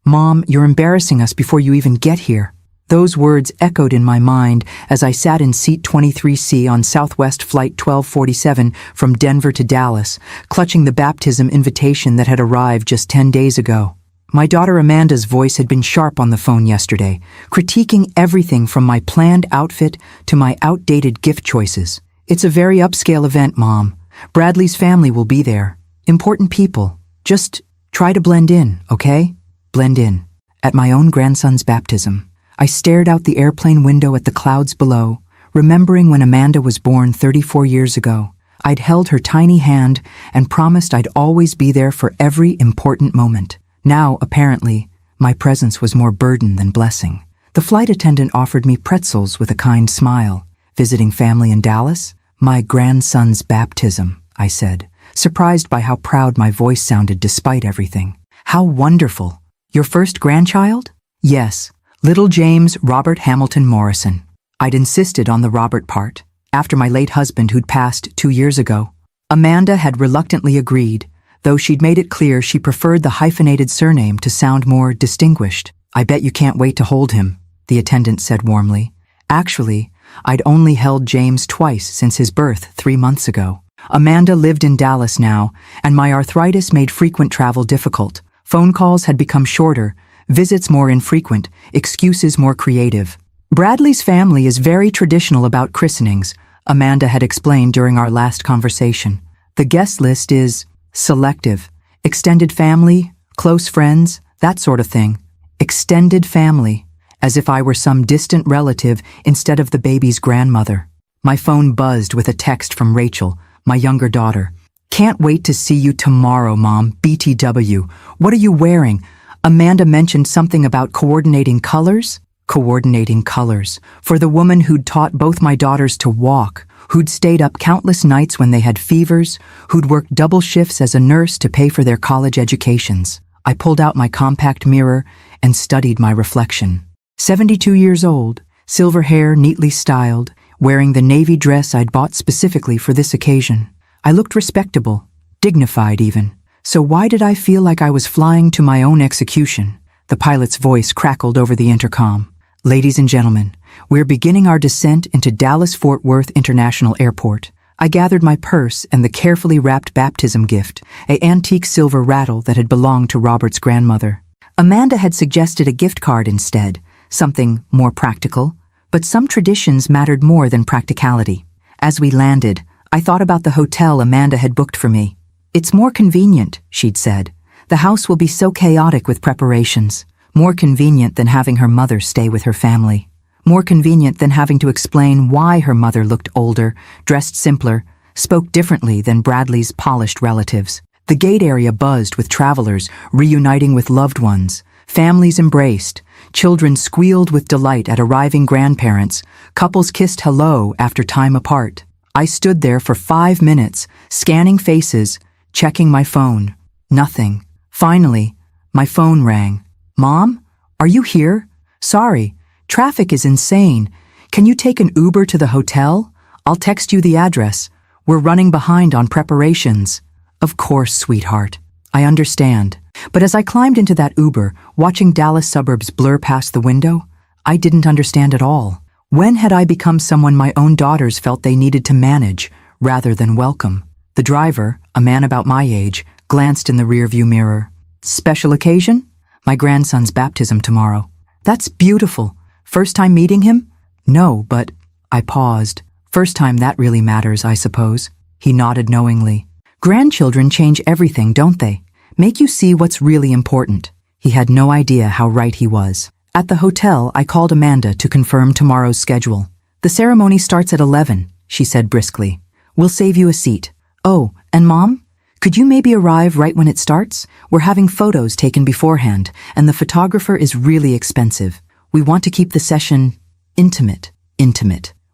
"Mom, you're embarrassing us before you even get here." Those words echoed in my mind as I sat in seat 23C on Southwest Flight 1247 from Denver to Dallas, clutching the baptism invitation that had arrived just 10 days ago. My daughter Amanda's voice had been sharp on the phone yesterday, critiquing everything from my planned outfit to my outdated gift choices. "It's a very upscale event, Mom. Bradley's family will be there. Important people. Just try to blend in, okay?" Blend in. At my own grandson's baptism, I stared out the airplane window at the clouds below, remembering when Amanda was born 34 years ago. I'd held her tiny hand and promised I'd always be there for every important moment. Now, apparently, my presence was more burden than blessing. The flight attendant offered me pretzels with a kind smile. "Visiting family in Dallas? My grandson's baptism," I said, surprised by how proud my voice sounded despite everything. "How wonderful. Your first grandchild?" "Yes. Little James Robert Hamilton Morrison." I'd insisted on the Robert part, after my late husband who'd passed 2 years ago. Amanda had reluctantly agreed, though she'd made it clear she preferred the hyphenated surname to sound more distinguished. "I bet you can't wait to hold him," the attendant said warmly. Actually, I'd only held James twice since his birth 3 months ago. Amanda lived in Dallas now, and my arthritis made frequent travel difficult. Phone calls had become shorter, visits more infrequent, excuses more creative. "Bradley's family is very traditional about christenings," Amanda had explained during our last conversation. "The guest list is selective. Extended family, close friends, that sort of thing. Extended family, as if I were some distant relative instead of the baby's grandmother." My phone buzzed with a text from Rachel, my younger daughter. "Can't wait to see you tomorrow, Mom. BTW. What are you wearing? Amanda mentioned something about coordinating colors." Coordinating colors. For the woman who'd taught both my daughters to walk, who'd stayed up countless nights when they had fevers, who'd worked double shifts as a nurse to pay for their college educations. I pulled out my compact mirror and studied my reflection. 72 years old, silver hair neatly styled, wearing the navy dress I'd bought specifically for this occasion. I looked respectable, dignified even. So why did I feel like I was flying to my own execution? The pilot's voice crackled over the intercom. "Ladies and gentlemen, we're beginning our descent into Dallas-Fort Worth International Airport." I gathered my purse and the carefully wrapped baptism gift, an antique silver rattle that had belonged to Robert's grandmother. Amanda had suggested a gift card instead, something more practical, but some traditions mattered more than practicality. As we landed, I thought about the hotel Amanda had booked for me. "It's more convenient," she'd said. "The house will be so chaotic with preparations. More convenient than having her mother stay with her family. More convenient than having to explain why her mother looked older, dressed simpler, spoke differently than Bradley's polished relatives." The gate area buzzed with travelers reuniting with loved ones. Families embraced. Children squealed with delight at arriving grandparents. Couples kissed hello after time apart. I stood there for 5 minutes, scanning faces, checking my phone. Nothing. Finally, my phone rang. "Mom, are you here? Sorry, traffic is insane. Can you take an Uber to the hotel? I'll text you the address. We're running behind on preparations." "Of course, sweetheart. I understand." But as I climbed into that Uber, watching Dallas suburbs blur past the window, I didn't understand at all. When had I become someone my own daughters felt they needed to manage, rather than welcome? The driver, a man about my age, glanced in the rearview mirror. "Special occasion?" "My grandson's baptism tomorrow." "That's beautiful. First time meeting him?" "No, but..." I paused. "First time that really matters, I suppose." He nodded knowingly. "Grandchildren change everything, don't they? Make you see what's really important." He had no idea how right he was. At the hotel, I called Amanda to confirm tomorrow's schedule. "The ceremony starts at 11, she said briskly. "We'll save you a seat." "Oh, and Mom? Could you maybe arrive right when it starts? We're having photos taken beforehand, and the photographer is really expensive. We want to keep the session intimate,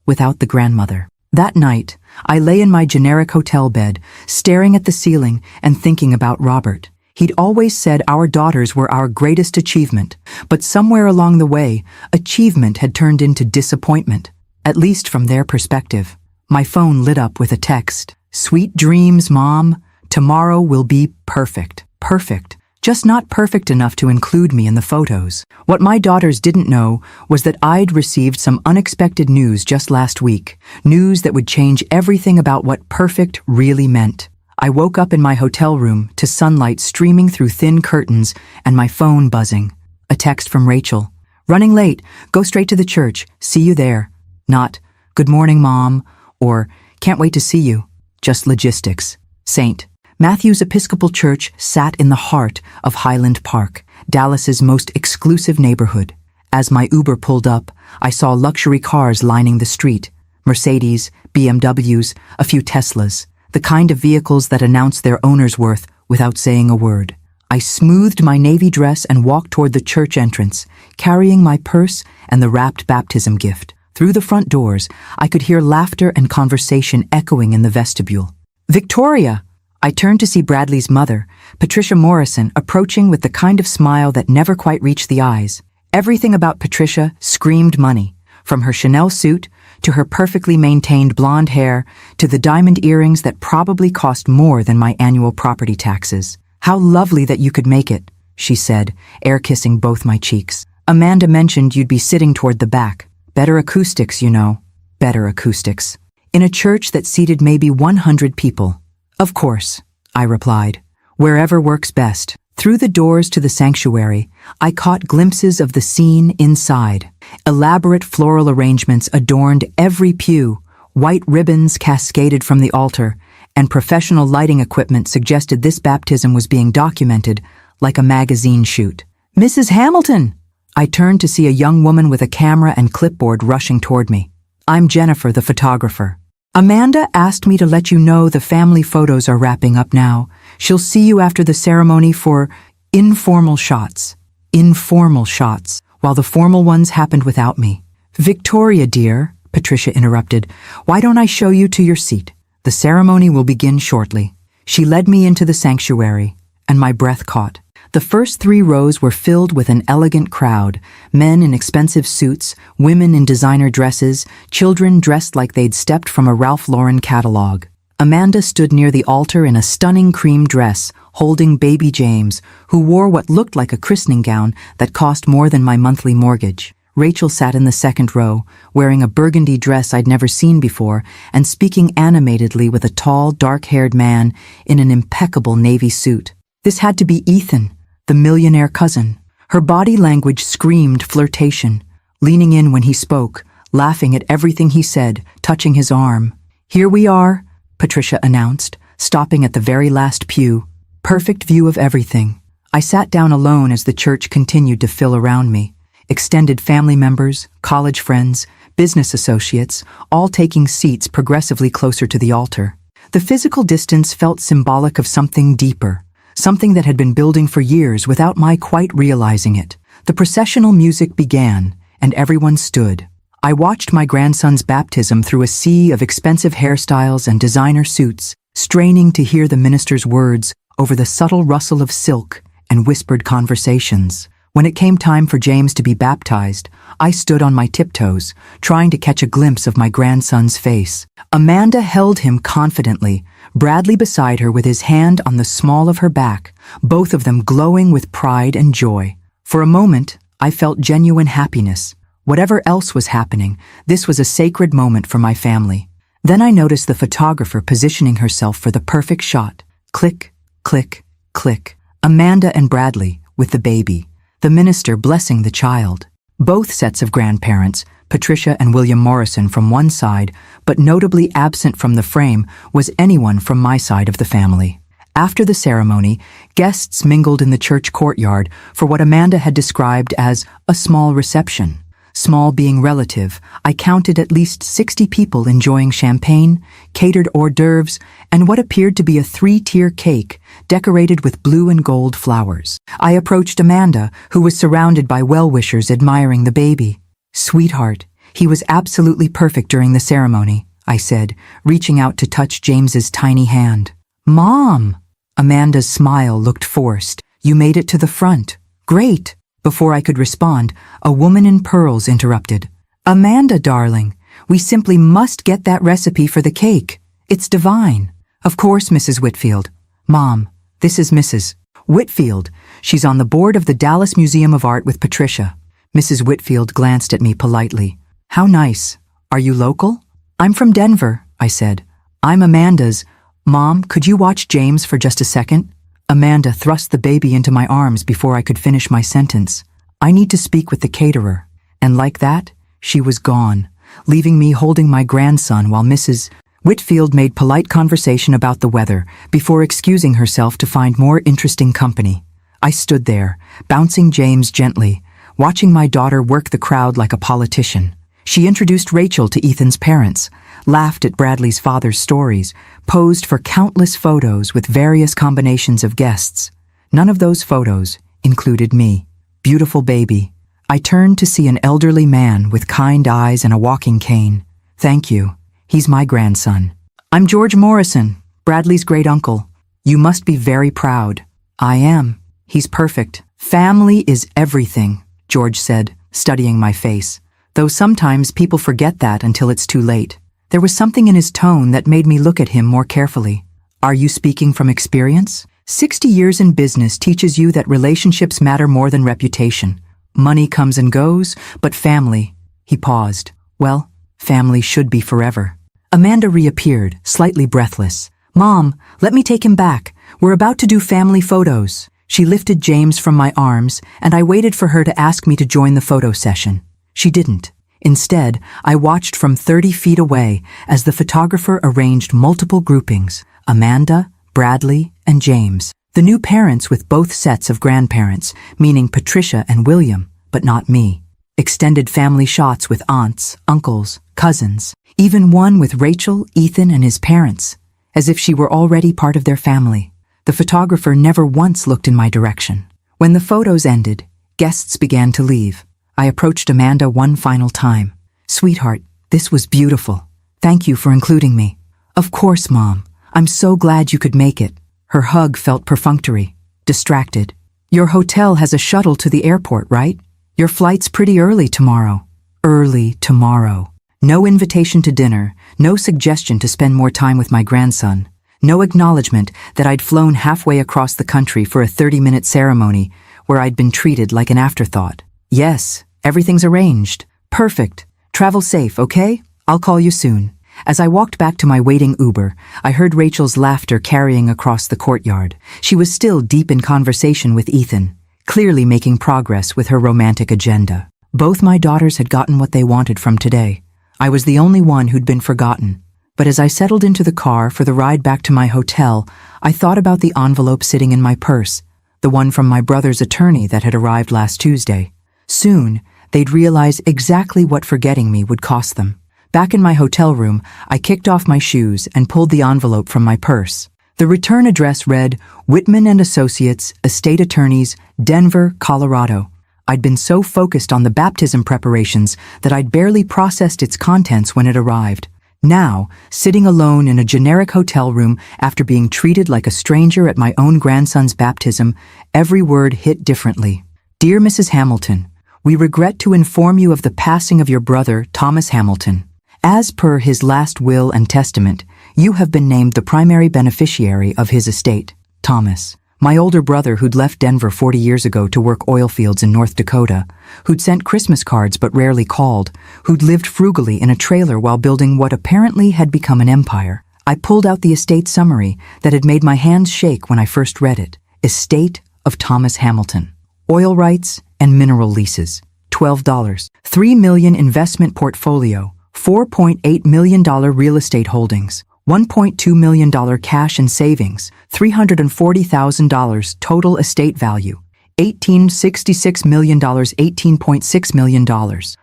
without the grandmother." That night, I lay in my generic hotel bed, staring at the ceiling and thinking about Robert. He'd always said our daughters were our greatest achievement, but somewhere along the way, achievement had turned into disappointment, at least from their perspective. My phone lit up with a text. "Sweet dreams, Mom. Tomorrow will be perfect." Perfect. just not perfect enough to include me in the photos. What my daughters didn't know was that I'd received some unexpected news just last week, news that would change everything about what perfect really meant. I woke up in my hotel room to sunlight streaming through thin curtains and my phone buzzing. A text from Rachel. "Running late, go straight to the church, see you there." Not, "Good morning, Mom," or "Can't wait to see you." Just logistics. St. Matthew's Episcopal Church sat in the heart of Highland Park, Dallas's most exclusive neighborhood. As my Uber pulled up, I saw luxury cars lining the street. Mercedes, BMWs, a few Teslas, the kind of vehicles that announce their owner's worth without saying a word. I smoothed my navy dress and walked toward the church entrance, carrying my purse and the wrapped baptism gift. Through the front doors, I could hear laughter and conversation echoing in the vestibule. "Victoria!" I turned to see Bradley's mother, Patricia Morrison, approaching with the kind of smile that never quite reached the eyes. Everything about Patricia screamed money, from her Chanel suit to her perfectly maintained blonde hair to the diamond earrings that probably cost more than my annual property taxes. "How lovely that you could make it," she said, air-kissing both my cheeks. "Amanda mentioned you'd be sitting toward the back. Better acoustics, you know. Better acoustics." In a church that seated maybe 100 people. "Of course," I replied. "Wherever works best." Through the doors to the sanctuary, I caught glimpses of the scene inside. Elaborate floral arrangements adorned every pew, white ribbons cascaded from the altar, and professional lighting equipment suggested this baptism was being documented like a magazine shoot. "Mrs. Hamilton!" I turned to see a young woman with a camera and clipboard rushing toward me. "I'm Jennifer, the photographer. Amanda asked me to let you know the family photos are wrapping up now. She'll see you after the ceremony for informal shots." Informal shots, while the formal ones happened without me. "Victoria, dear," Patricia interrupted, "why don't I show you to your seat? The ceremony will begin shortly." She led me into the sanctuary, and my breath caught. The first 3 rows were filled with an elegant crowd, men in expensive suits, women in designer dresses, children dressed like they'd stepped from a Ralph Lauren catalog. Amanda stood near the altar in a stunning cream dress, holding baby James, who wore what looked like a christening gown that cost more than my monthly mortgage. Rachel sat in the second row, wearing a burgundy dress I'd never seen before, and speaking animatedly with a tall, dark-haired man in an impeccable navy suit. This had to be Ethan, the millionaire cousin. Her body language screamed flirtation, leaning in when he spoke, laughing at everything he said, touching his arm. "Here we are," Patricia announced, stopping at the very last pew. Perfect view of everything. I sat down alone as the church continued to fill around me. Extended family members, college friends, business associates, all taking seats progressively closer to the altar. The physical distance felt symbolic of something deeper. Something that had been building for years without my quite realizing it. The processional music began, and everyone stood. I watched my grandson's baptism through a sea of expensive hairstyles and designer suits, straining to hear the minister's words over the subtle rustle of silk and whispered conversations. When it came time for James to be baptized, I stood on my tiptoes, trying to catch a glimpse of my grandson's face. Amanda held him confidently, Bradley beside her with his hand on the small of her back, both of them glowing with pride and joy. For a moment, I felt genuine happiness. Whatever else was happening, this was a sacred moment for my family. Then I noticed the photographer positioning herself for the perfect shot. Click, click, click. Amanda and Bradley, with the baby. The minister blessing the child. Both sets of grandparents, Patricia and William Morrison from one side, but notably absent from the frame was anyone from my side of the family. After the ceremony, guests mingled in the church courtyard for what Amanda had described as a small reception. Small being relative, I counted at least 60 people enjoying champagne, catered hors d'oeuvres, and what appeared to be a 3-tier cake decorated with blue and gold flowers. I approached Amanda, who was surrounded by well-wishers admiring the baby. "Sweetheart, he was absolutely perfect during the ceremony," I said, reaching out to touch James's tiny hand. "Mom!" Amanda's smile looked forced. "You made it to the front. Great!" Before I could respond, a woman in pearls interrupted. "Amanda, darling, we simply must get that recipe for the cake. It's divine." "Of course, Mrs. Whitfield." "Mom, this is Mrs. Whitfield." She's on the board of the Dallas Museum of Art with Patricia. Mrs. Whitfield glanced at me politely. How nice. Are you local? I'm from Denver, I said. I'm Amanda's. Mom, could you watch James for just a second? Amanda thrust the baby into my arms before I could finish my sentence. I need to speak with the caterer. And like that, she was gone, leaving me holding my grandson while Mrs. Whitfield made polite conversation about the weather before excusing herself to find more interesting company. I stood there, bouncing James gently, watching my daughter work the crowd like a politician. She introduced Rachel to Ethan's parents, laughed at Bradley's father's stories, posed for countless photos with various combinations of guests. None of those photos included me. Beautiful baby. I turned to see an elderly man with kind eyes and a walking cane. Thank you. He's my grandson. I'm George Morrison, Bradley's great-uncle. You must be very proud. I am. He's perfect. Family is everything, George said, studying my face. Though sometimes people forget that until it's too late. There was something in his tone that made me look at him more carefully. Are you speaking from experience? 60 years in business teaches you that relationships matter more than reputation. Money comes and goes, but family. He paused. Well, family should be forever. Amanda reappeared, slightly breathless. Mom, let me take him back. We're about to do family photos. She lifted James from my arms, and I waited for her to ask me to join the photo session. She didn't. Instead, I watched from 30 feet away as the photographer arranged multiple groupings, Amanda, Bradley, and James. The new parents with both sets of grandparents, meaning Patricia and William, but not me. Extended family shots with aunts, uncles, cousins, even one with Rachel, Ethan, and his parents, as if she were already part of their family. The photographer never once looked in my direction. When the photos ended, guests began to leave. I approached Amanda one final time. Sweetheart, this was beautiful. Thank you for including me. Of course, Mom. I'm so glad you could make it. Her hug felt perfunctory, distracted. Your hotel has a shuttle to the airport, right? Your flight's pretty early tomorrow. Early tomorrow. No invitation to dinner, no suggestion to spend more time with my grandson. No acknowledgement that I'd flown halfway across the country for a 30-minute ceremony where I'd been treated like an afterthought. Yes, everything's arranged. Perfect. Travel safe, okay? I'll call you soon. As I walked back to my waiting Uber, I heard Rachel's laughter carrying across the courtyard. She was still deep in conversation with Ethan, clearly making progress with her romantic agenda. Both my daughters had gotten what they wanted from today. I was the only one who'd been forgotten. But as I settled into the car for the ride back to my hotel, I thought about the envelope sitting in my purse, the one from my brother's attorney that had arrived last Tuesday. Soon, they'd realize exactly what forgetting me would cost them. Back in my hotel room, I kicked off my shoes and pulled the envelope from my purse. The return address read, Whitman and Associates, Estate Attorneys, Denver, Colorado. I'd been so focused on the baptism preparations that I'd barely processed its contents when it arrived. Now, sitting alone in a generic hotel room after being treated like a stranger at my own grandson's baptism, every word hit differently. Dear Mrs. Hamilton, we regret to inform you of the passing of your brother, Thomas Hamilton. As per his last will and testament, you have been named the primary beneficiary of his estate. Thomas, my older brother who'd left Denver 40 years ago to work oil fields in North Dakota, who'd sent Christmas cards but rarely called, who'd lived frugally in a trailer while building what apparently had become an empire. I pulled out the estate summary that had made my hands shake when I first read it. Estate of Thomas Hamilton. Oil rights and mineral leases. $12. $3 million investment portfolio. $4.8 million real estate holdings. $1.2 million cash and savings. $340,000 total estate value. $18.66 million. $18.6 million.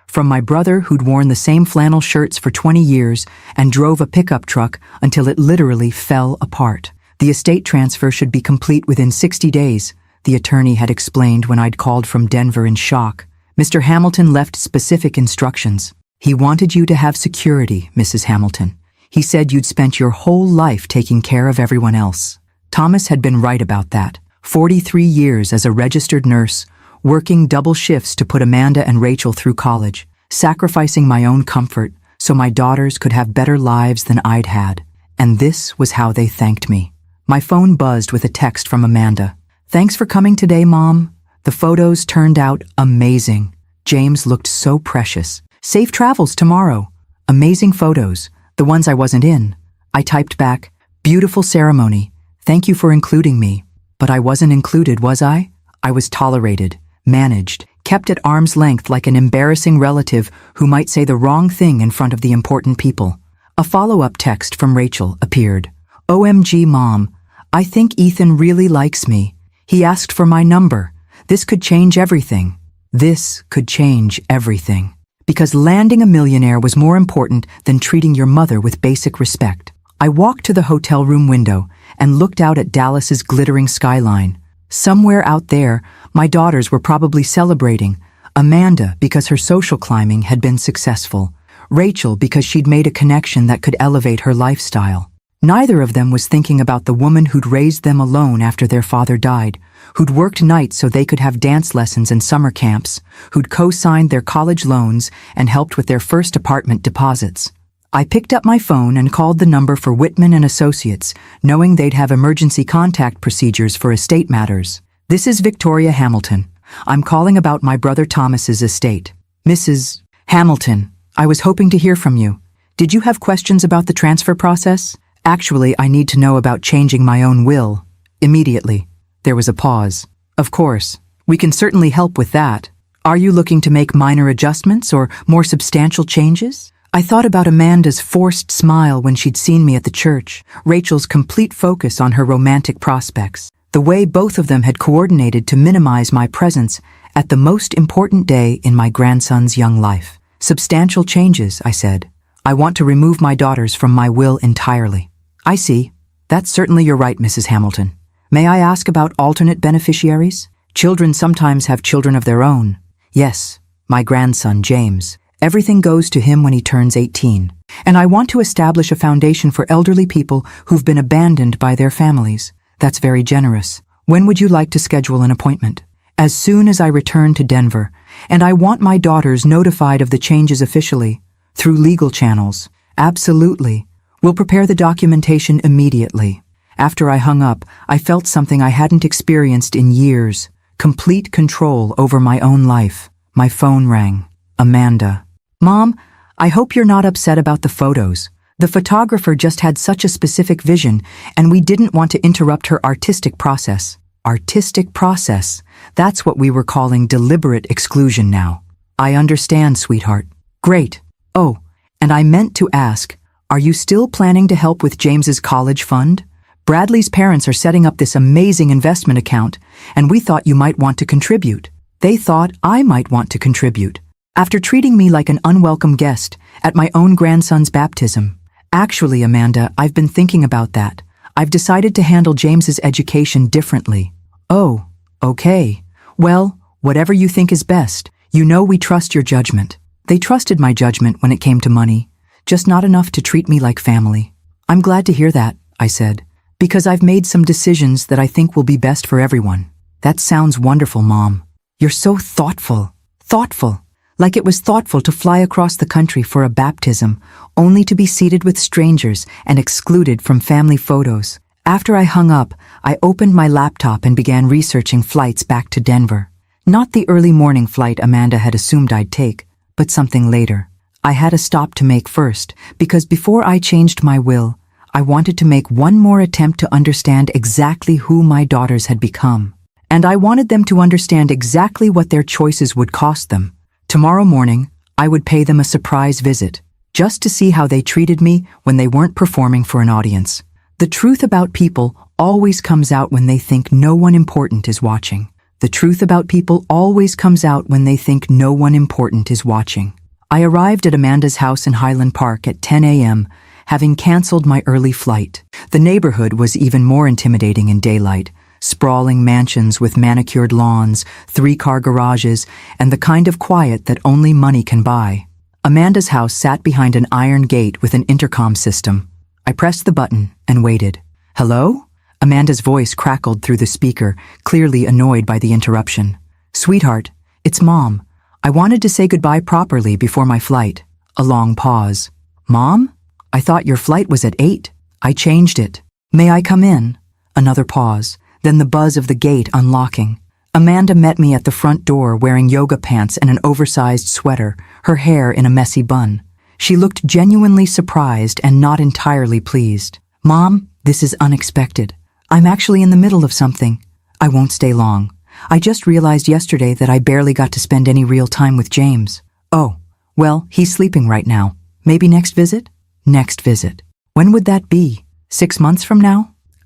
From my brother who'd worn the same flannel shirts for 20 years and drove a pickup truck until it literally fell apart. The estate transfer should be complete within 60 days, the attorney had explained when I'd called from Denver in shock. Mr. Hamilton left specific instructions. He wanted you to have security, Mrs. Hamilton. He said you'd spent your whole life taking care of everyone else. Thomas had been right about that. 43 years as a registered nurse, working double shifts to put Amanda and Rachel through college, sacrificing my own comfort so my daughters could have better lives than I'd had. And this was how they thanked me. My phone buzzed with a text from Amanda. Thanks for coming today, Mom. The photos turned out amazing. James looked so precious. Safe travels tomorrow. Amazing photos, the ones I wasn't in. I typed back, beautiful ceremony. Thank you for including me. But I wasn't included, was I? I was tolerated, managed, kept at arm's length like an embarrassing relative who might say the wrong thing in front of the important people. A follow-up text from Rachel appeared. OMG, Mom. I think Ethan really likes me. He asked for my number. This could change everything. This could change everything. Because landing a millionaire was more important than treating your mother with basic respect. I walked to the hotel room window and looked out at Dallas's glittering skyline. Somewhere out there, my daughters were probably celebrating. Amanda because her social climbing had been successful. Rachel because she'd made a connection that could elevate her lifestyle. Neither of them was thinking about the woman who'd raised them alone after their father died, who'd worked nights so they could have dance lessons and summer camps, who'd co-signed their college loans and helped with their first apartment deposits. I picked up my phone and called the number for Whitman and Associates, knowing they'd have emergency contact procedures for estate matters. This is Victoria Hamilton. I'm calling about my brother Thomas's estate. Mrs. Hamilton, I was hoping to hear from you. Did you have questions about the transfer process? Actually, I need to know about changing my own will. Immediately. There was a pause. Of course. We can certainly help with that. Are you looking to make minor adjustments or more substantial changes? I thought about Amanda's forced smile when she'd seen me at the church, Rachel's complete focus on her romantic prospects, the way both of them had coordinated to minimize my presence at the most important day in my grandson's young life. Substantial changes, I said. I want to remove my daughters from my will entirely. I see. That's certainly your right, Mrs. Hamilton. May I ask about alternate beneficiaries? Children sometimes have children of their own. Yes, my grandson, James. Everything goes to him when he turns 18. And I want to establish a foundation for elderly people who've been abandoned by their families. That's very generous. When would you like to schedule an appointment? As soon as I return to Denver. And I want my daughters notified of the changes officially, through legal channels. Absolutely. We'll prepare the documentation immediately. After I hung up, I felt something I hadn't experienced in years. Complete control over my own life. My phone rang. Amanda. Mom, I hope you're not upset about the photos. The photographer just had such a specific vision, and we didn't want to interrupt her artistic process. Artistic process. That's what we were calling deliberate exclusion now. I understand, sweetheart. Great. Oh, and I meant to ask, are you still planning to help with James's college fund? Bradley's parents are setting up this amazing investment account, and we thought you might want to contribute. They thought I might want to contribute. After treating me like an unwelcome guest at my own grandson's baptism. Actually, Amanda, I've been thinking about that. I've decided to handle James's education differently. Oh, okay. Well, whatever you think is best. You know we trust your judgment. They trusted my judgment when it came to money, just not enough to treat me like family. I'm glad to hear that, I said, because I've made some decisions that I think will be best for everyone. That sounds wonderful, Mom. You're so thoughtful. Thoughtful. Like it was thoughtful to fly across the country for a baptism, only to be seated with strangers and excluded from family photos. After I hung up, I opened my laptop and began researching flights back to Denver. Not the early morning flight Amanda had assumed I'd take, but something later. I had a stop to make first, because before I changed my will, I wanted to make one more attempt to understand exactly who my daughters had become. And I wanted them to understand exactly what their choices would cost them. Tomorrow morning, I would pay them a surprise visit, just to see how they treated me when they weren't performing for an audience. The truth about people always comes out when they think no one important is watching. The truth about people always comes out when they think no one important is watching. I arrived at Amanda's house in Highland Park at 10 a.m., having canceled my early flight. The neighborhood was even more intimidating in daylight. Sprawling mansions with manicured lawns, 3-car garages, and the kind of quiet that only money can buy. Amanda's house sat behind an iron gate with an intercom system. I pressed the button and waited. Hello? Amanda's voice crackled through the speaker, clearly annoyed by the interruption. Sweetheart, it's Mom. I wanted to say goodbye properly before my flight. A long pause. Mom? I thought your flight was at 8. I changed it. May I come in? Another pause. then the buzz of the gate unlocking. Amanda met me at the front door wearing yoga pants and an oversized sweater, her hair in a messy bun. She looked genuinely surprised and not entirely pleased. "Mom, this is unexpected. I'm actually in the middle of something. I won't stay long. I just realized yesterday that I barely got to spend any real time with James." "Oh, well, he's sleeping right now. Maybe next visit?" "Next visit. When would that be? 6 months from now?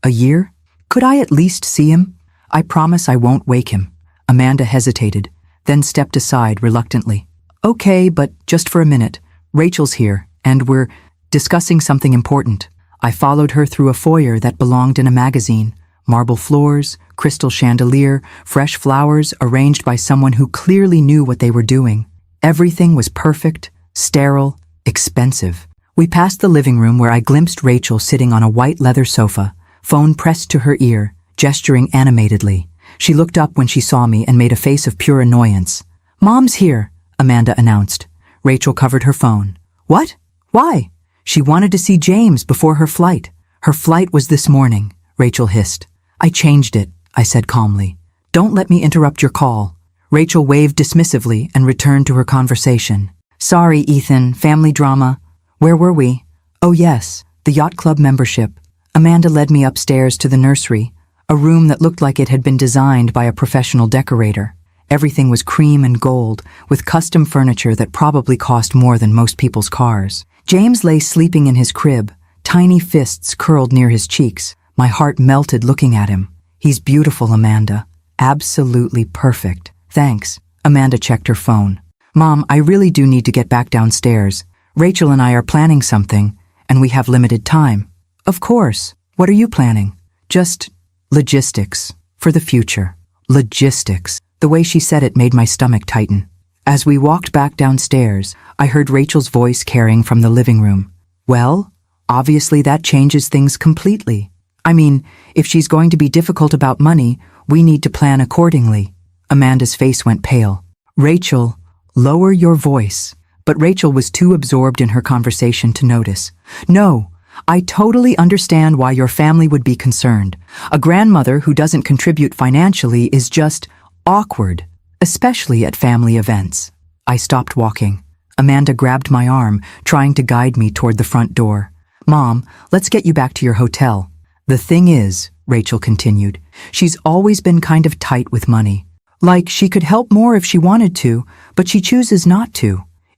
A year? Could I at least see him? I promise I won't wake him." Amanda hesitated, then stepped aside reluctantly. "Okay, but just for a minute. Rachel's here, and we're discussing something important." I followed her through a foyer that belonged in a magazine. Marble floors, crystal chandelier, fresh flowers arranged by someone who clearly knew what they were doing. Everything was perfect, sterile, expensive. We passed the living room where I glimpsed Rachel sitting on a white leather sofa, phone pressed to her ear, gesturing animatedly. She looked up when she saw me and made a face of pure annoyance. "Mom's here," Amanda announced. Rachel covered her phone. "What? Why?" "She wanted to see James before her flight. Her flight was this morning," Rachel hissed. "I changed it," I said calmly. "Don't let me interrupt your call." Rachel waved dismissively and returned to her conversation. "Sorry, Ethan, family drama. Where were we? Oh yes, the yacht club membership." Amanda led me upstairs to the nursery, a room that looked like it had been designed by a professional decorator. Everything was cream and gold, with custom furniture that probably cost more than most people's cars. James lay sleeping in his crib, tiny fists curled near his cheeks. My heart melted looking at him. "He's beautiful, Amanda. Absolutely perfect." "Thanks." Amanda checked her phone. "Mom, I really do need to get back downstairs. Rachel and I are planning something, and we have limited time." "Of course. What are you planning?" "Just logistics. For the future." Logistics. The way she said it made my stomach tighten. As we walked back downstairs, I heard Rachel's voice carrying from the living room. "Well, obviously that changes things completely. I mean, if she's going to be difficult about money, we need to plan accordingly." Amanda's face went pale. "Rachel, lower your voice." But Rachel was too absorbed in her conversation to notice. "No, I totally understand why your family would be concerned. A grandmother who doesn't contribute financially is just awkward, especially at family events." I stopped walking. Amanda grabbed my arm, trying to guide me toward the front door. "Mom, let's get you back to your hotel." "The thing is," Rachel continued, "she's always been kind of tight with money. Like she could help more if she wanted to, but she chooses not to.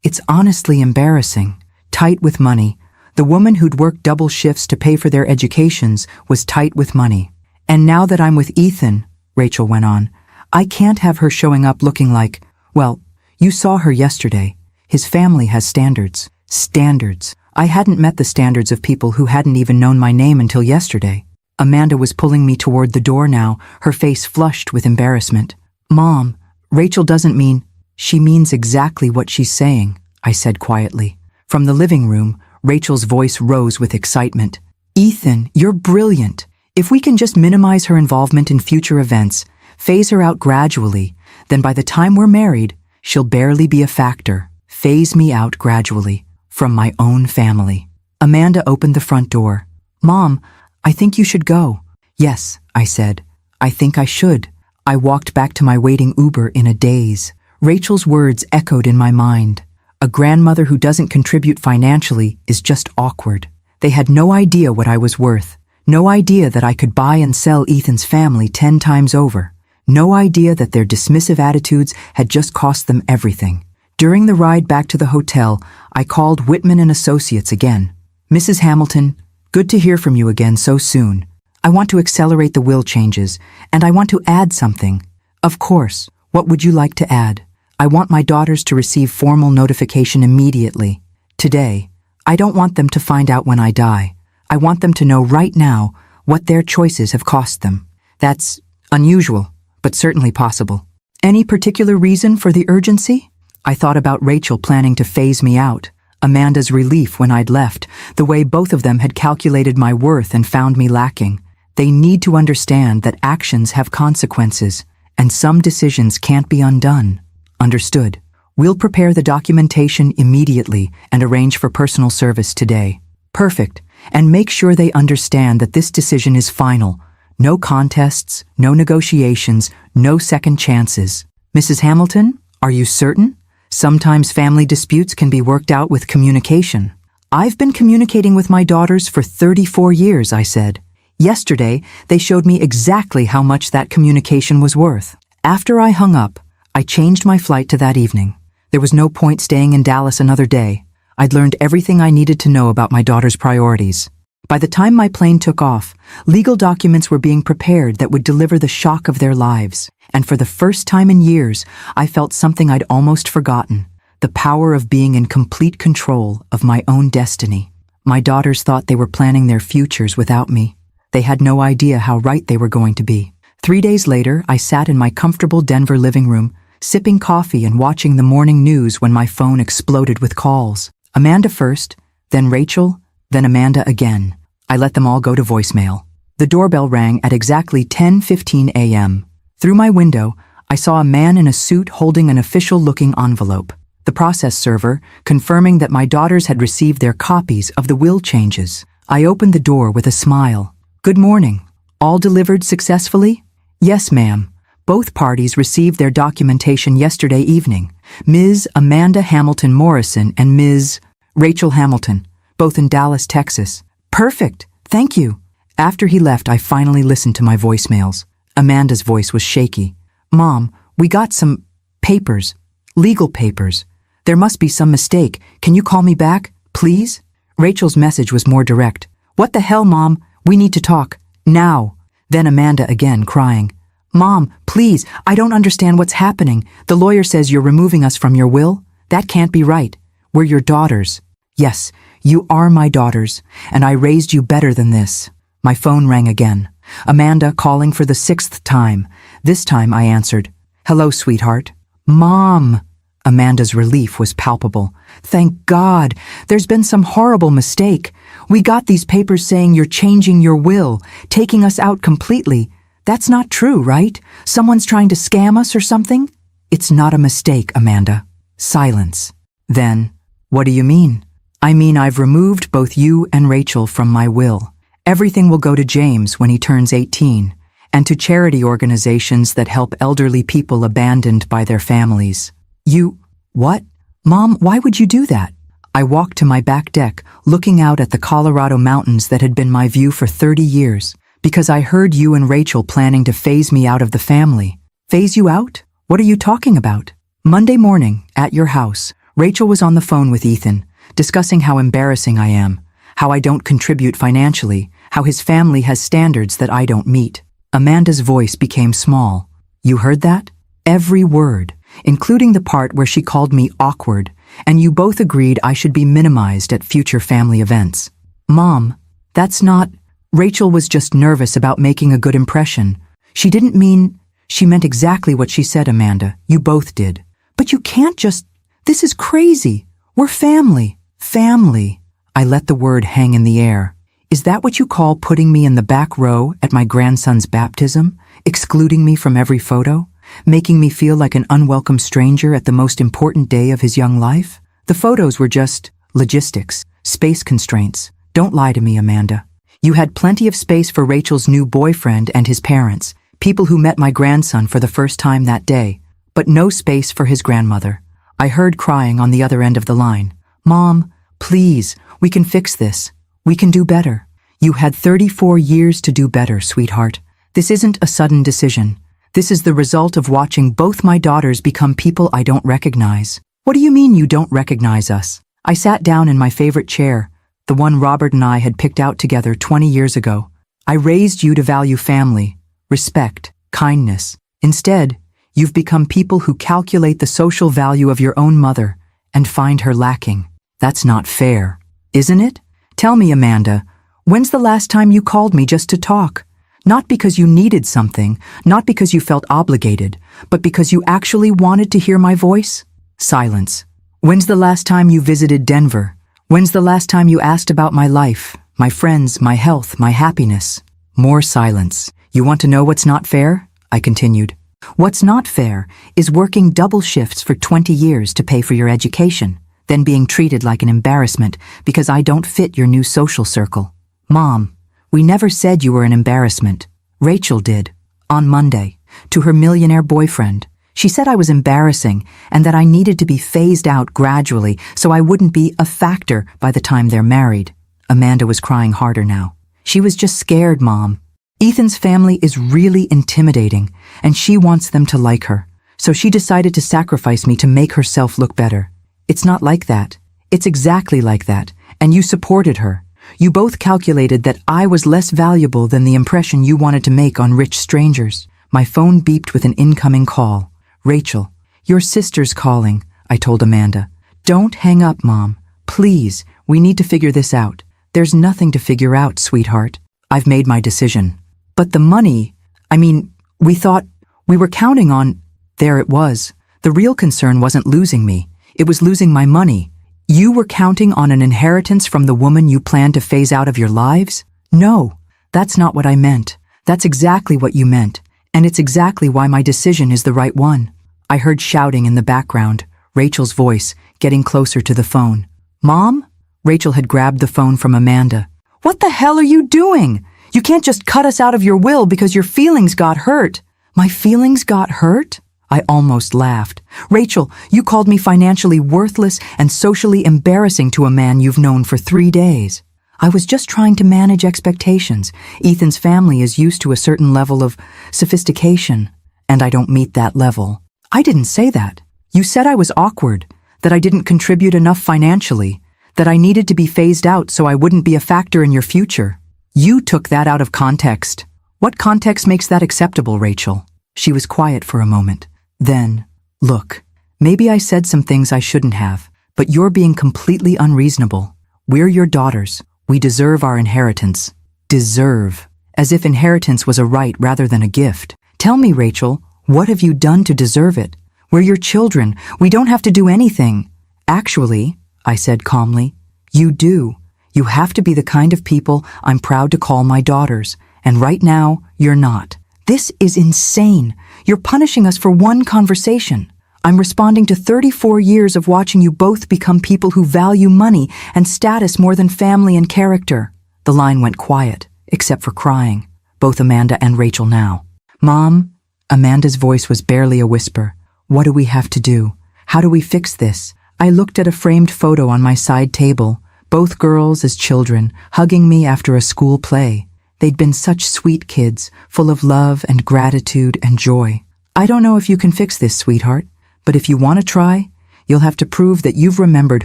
It's honestly embarrassing. Tight with money. The woman who'd worked double shifts to pay for their educations was tight with money. And now that I'm with Ethan," Rachel went on, "I can't have her showing up looking like, well, you saw her yesterday. His family has standards." Standards. I hadn't met the standards of people who hadn't even known my name until yesterday. Amanda was pulling me toward the door now, her face flushed with embarrassment. "Mom, Rachel doesn't mean—" "She means exactly what she's saying," I said quietly. From the living room, Rachel's voice rose with excitement. "Ethan, you're brilliant. If we can just minimize her involvement in future events, phase her out gradually, then by the time we're married, she'll barely be a factor. Phase me out gradually, from my own family." Amanda opened the front door. "Mom, I think you should go." "Yes," I said. "I think I should." I walked back to my waiting Uber in a daze. Rachel's words echoed in my mind. A grandmother who doesn't contribute financially is just awkward. They had no idea what I was worth. No idea that I could buy and sell Ethan's family 10 times over. No idea that their dismissive attitudes had just cost them everything. During the ride back to the hotel, I called Whitman and Associates again. "Mrs. Hamilton, good to hear from you again so soon. I want to accelerate the will changes, and I want to add something." "Of course. What would you like to add?" "I want my daughters to receive formal notification immediately. Today. I don't want them to find out when I die. I want them to know right now what their choices have cost them." "That's unusual, but certainly possible." "Any particular reason for the urgency?" I thought about Rachel planning to phase me out, Amanda's relief when I'd left, the way both of them had calculated my worth and found me lacking. They need to understand that actions have consequences, and some decisions can't be undone. Understood. We'll prepare the documentation immediately and arrange for personal service today. Perfect. And make sure they understand that this decision is final. No contests, no negotiations, no second chances. Mrs. Hamilton, are you certain? Sometimes family disputes can be worked out with communication. I've been communicating with my daughters for 34 years, I said. Yesterday, they showed me exactly how much that communication was worth. After I hung up, I changed my flight to that evening. There was no point staying in Dallas another day. I'd learned everything I needed to know about my daughter's priorities. By the time my plane took off, legal documents were being prepared that would deliver the shock of their lives. And for the first time in years, I felt something I'd almost forgotten: the power of being in complete control of my own destiny. My daughters thought they were planning their futures without me. They had no idea how right they were going to be. 3 days later, I sat in my comfortable Denver living room, sipping coffee and watching the morning news when my phone exploded with calls. Amanda first, then Rachel, then Amanda again. I let them all go to voicemail. The doorbell rang at exactly 10:15 a.m. Through my window, I saw a man in a suit holding an official-looking envelope. The process server, confirming that my daughters had received their copies of the will changes. I opened the door with a smile. "Good morning. All delivered successfully?" "Yes, ma'am. Both parties received their documentation yesterday evening. Ms. Amanda Hamilton Morrison and Ms. Rachel Hamilton, both in Dallas, Texas." "Perfect. Thank you." After he left, I finally listened to my voicemails. Amanda's voice was shaky. "Mom, we got some papers. Legal papers. There must be some mistake. Can you call me back, please?" Rachel's message was more direct. "What the hell, Mom? We need to talk. Now." Then Amanda again, crying. "Mom, please, I don't understand what's happening. The lawyer says you're removing us from your will. That can't be right. We're your daughters." "Yes, you are my daughters, and I raised you better than this." My phone rang again. Amanda calling for the 6th time. This time I answered. "Hello, sweetheart." "Mom." Amanda's relief was palpable. "Thank God. There's been some horrible mistake. We got these papers saying you're changing your will, taking us out completely. That's not true, right? Someone's trying to scam us or something?" "It's not a mistake, Amanda." Silence. Then, "What do you mean?" "I mean I've removed both you and Rachel from my will. Everything will go to James when he turns 18, and to charity organizations that help elderly people abandoned by their families." "You... what? Mom, why would you do that?" I walked to my back deck, looking out at the Colorado mountains that had been my view for 30 years, because I heard you and Rachel planning to phase me out of the family. "Phase you out? What are you talking about?" Monday morning, at your house, Rachel was on the phone with Ethan, discussing how embarrassing I am, how I don't contribute financially, how his family has standards that I don't meet. Amanda's voice became small. "You heard that?" "Every word, including the part where she called me awkward, and you both agreed I should be minimized at future family events." "Mom, that's not..." Rachel was just nervous about making a good impression. "She didn't mean..." "She meant exactly what she said, Amanda. You both did." "But you can't just... This is crazy. We're family." "Family." I let the word hang in the air. "Is that what you call putting me in the back row at my grandson's baptism? Excluding me from every photo? Making me feel like an unwelcome stranger at the most important day of his young life?" "The photos were just logistics, space constraints. Don't lie to me, Amanda. You had plenty of space for Rachel's new boyfriend and his parents, people who met my grandson for the first time that day, but no space for his grandmother." I heard crying on the other end of the line. "Mom, please, we can fix this. We can do better." "You had 34 years to do better, sweetheart. This isn't a sudden decision. This is the result of watching both my daughters become people I don't recognize." "What do you mean you don't recognize us?" I sat down in my favorite chair, the one Robert and I had picked out together 20 years ago. "I raised you to value family, respect, kindness. Instead, you've become people who calculate the social value of your own mother and find her lacking. That's not fair, isn't it? Tell me, Amanda, when's the last time you called me just to talk? Not because you needed something, not because you felt obligated, but because you actually wanted to hear my voice?" Silence. "When's the last time you visited Denver? When's the last time you asked about my life, my friends, my health, my happiness?" More silence. "You want to know what's not fair?" I continued. "What's not fair is working double shifts for 20 years to pay for your education, then being treated like an embarrassment because I don't fit your new social circle. Mom, we never said you were an embarrassment. Rachel did, on Monday, to her millionaire boyfriend. She said I was embarrassing and that I needed to be phased out gradually so I wouldn't be a factor by the time they're married. Amanda was crying harder now. She was just scared, Mom. Ethan's family is really intimidating, and she wants them to like her. So she decided to sacrifice me to make herself look better. It's not like that. It's exactly like that, and you supported her. You both calculated that I was less valuable than the impression you wanted to make on rich strangers. My phone beeped with an incoming call. Rachel, your sister's calling, I told Amanda. Don't hang up, Mom. Please, we need to figure this out. There's nothing to figure out, sweetheart. I've made my decision. But the money, we were counting on. There it was. The real concern wasn't losing me. It was losing my money. You were counting on an inheritance from the woman you planned to phase out of your lives? No, that's not what I meant. That's exactly what you meant. And it's exactly why my decision is the right one. I heard shouting in the background, Rachel's voice, getting closer to the phone. Mom? Rachel had grabbed the phone from Amanda. What the hell are you doing? You can't just cut us out of your will because your feelings got hurt. My feelings got hurt? I almost laughed. Rachel, you called me financially worthless and socially embarrassing to a man you've known for 3 days. I was just trying to manage expectations. Ethan's family is used to a certain level of sophistication, and I don't meet that level. I didn't say that. You said I was awkward, that I didn't contribute enough financially, that I needed to be phased out so I wouldn't be a factor in your future. You took that out of context. What context makes that acceptable, Rachel? She was quiet for a moment. Then, look, maybe I said some things I shouldn't have, but you're being completely unreasonable. We're your daughters. We deserve our inheritance. Deserve. As if inheritance was a right rather than a gift. Tell me, Rachel, what have you done to deserve it? We're your children. We don't have to do anything. Actually, I said calmly, you do. You have to be the kind of people I'm proud to call my daughters. And right now, you're not. This is insane. You're punishing us for one conversation. I'm responding to 34 years of watching you both become people who value money and status more than family and character. The line went quiet, except for crying, both Amanda and Rachel now. Mom, Amanda's voice was barely a whisper. What do we have to do? How do we fix this? I looked at a framed photo on my side table, both girls as children, hugging me after a school play. They'd been such sweet kids, full of love and gratitude and joy. I don't know if you can fix this, sweetheart, but if you want to try, you'll have to prove that you've remembered